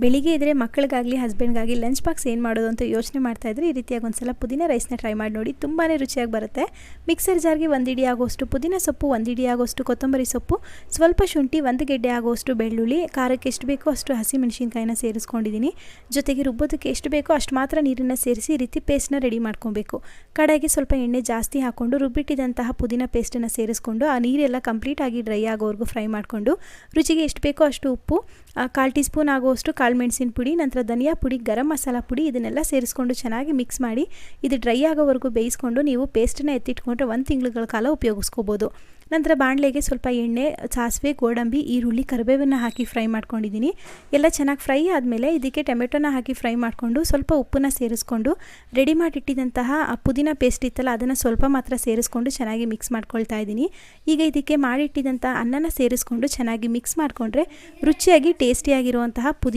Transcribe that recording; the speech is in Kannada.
ಬೆಳಿಗ್ಗೆ ಇದ್ದರೆ ಮಕ್ಕಳಿಗಾಗಲಿ ಹಸ್ಬೆಂಡ್ಗಾಗಲಿ ಲಂಚ್ ಬಾಕ್ಸ್ ಏನು ಮಾಡೋದು ಅಂತ ಯೋಚನೆ ಮಾಡ್ತಾಯಿದ್ರೆ ಈ ರೀತಿಯಾಗಿ ಒಂದ್ಸಲ ಪುದೀನ ರೈಸ್ನ ಟ್ರೈ ಮಾಡಿ ನೋಡಿ, ತುಂಬಾ ರುಚಿಯಾಗಿ ಬರುತ್ತೆ. ಮಿಕ್ಸರ್ ಜಾರ್ಗೆ 1 ಇಡಿ ಆಗೋಷ್ಟು ಪುದೀನ ಸೊಪ್ಪು, 1 ಇಡಿ ಆಗೋಷ್ಟು ಕೊತ್ತಂಬರಿ ಸೊಪ್ಪು, ಸ್ವಲ್ಪ ಶುಂಠಿ, 1 ಗೆಡ್ಡೆ ಆಗೋಷ್ಟು ಬೆಳ್ಳುಳ್ಳಿ, ಖಾರಕ್ಕೆ ಎಷ್ಟು ಬೇಕೋ ಅಷ್ಟು ಹಸಿಮೆಣಸಿನ್ಕಾಯಿನ ಸೇರಿಸ್ಕೊಂಡಿದ್ದೀನಿ. ಜೊತೆಗೆ ರುಬ್ಬೋದಕ್ಕೆ ಎಷ್ಟು ಬೇಕೋ ಅಷ್ಟು ಮಾತ್ರ ನೀರನ್ನು ಸೇರಿಸಿ ಈ ರೀತಿ ಪೇಸ್ಟ್ನ ರೆಡಿ ಮಾಡ್ಕೊಬೇಕು. ಕಡೆಗೆ ಸ್ವಲ್ಪ ಎಣ್ಣೆ ಜಾಸ್ತಿ ಹಾಕ್ಕೊಂಡು ರುಬ್ಬಿಟ್ಟಿದಂತಹ ಪುದೀನ ಪೇಸ್ಟನ್ನು ಸೇರಿಸ್ಕೊಂಡು ಆ ನೀರೆಲ್ಲ ಕಂಪ್ಲೀಟಾಗಿ ಡ್ರೈ ಆಗೋವರೆಗೂ ಫ್ರೈ ಮಾಡಿಕೊಂಡು ರುಚಿಗೆ ಎಷ್ಟು ಬೇಕೋ ಅಷ್ಟು ಉಪ್ಪು, 1/4 ಟೀ ಸ್ಪೂನ್ ಆಗುವಷ್ಟು ಕಾಳು ಮೆಣಸಿನ ಪುಡಿ, ನಂತರ ಧನಿಯಾ ಪುಡಿ, ಗರಂ ಮಸಾಲ ಪುಡಿ ಇದನ್ನೆಲ್ಲ ಸೇರಿಸ್ಕೊಂಡು ಚೆನ್ನಾಗಿ ಮಿಕ್ಸ್ ಮಾಡಿ ಇದು ಡ್ರೈ ಆಗೋವರೆಗೂ ಬೇಯಿಸ್ಕೊಂಡು ನೀವು ಪೇಸ್ಟನ್ನು ಎತ್ತಿಟ್ಕೊಂಡ್ರೆ 1 ತಿಂಗಳ ಕಾಲ ಉಪಯೋಗಿಸ್ಕೋಬೋದು. ನಂತರ ಬಾಣಲೆಗೆ ಸ್ವಲ್ಪ ಎಣ್ಣೆ, ಸಾಸಿವೆ, ಗೋಡಂಬಿ, ಈರುಳ್ಳಿ, ಕರಿಬೇವನ್ನು ಹಾಕಿ ಫ್ರೈ ಮಾಡ್ಕೊಂಡಿದ್ದೀನಿ. ಎಲ್ಲ ಚೆನ್ನಾಗಿ ಫ್ರೈ ಆದಮೇಲೆ ಇದಕ್ಕೆ ಟೊಮೆಟೊನ ಹಾಕಿ ಫ್ರೈ ಮಾಡಿಕೊಂಡು ಸ್ವಲ್ಪ ಉಪ್ಪನ್ನು ಸೇರಿಸ್ಕೊಂಡು ರೆಡಿ ಮಾಡಿಟ್ಟಿದ್ದಂತಹ ಪುದೀನ ಪೇಸ್ಟ್ ಇತ್ತಲ್ಲ ಅದನ್ನು ಸ್ವಲ್ಪ ಮಾತ್ರ ಸೇರಿಸ್ಕೊಂಡು ಚೆನ್ನಾಗಿ ಮಿಕ್ಸ್ ಮಾಡ್ಕೊಳ್ತಾ ಇದ್ದೀನಿ. ಈಗ ಇದಕ್ಕೆ ಮಾಡಿಟ್ಟಿದ್ದಂಥ ಅನ್ನನ ಸೇರಿಸ್ಕೊಂಡು ಚೆನ್ನಾಗಿ ಮಿಕ್ಸ್ ಮಾಡಿಕೊಂಡ್ರೆ ರುಚಿಯಾಗಿ ಟೇಸ್ಟಿಯಾಗಿರುವಂತಹ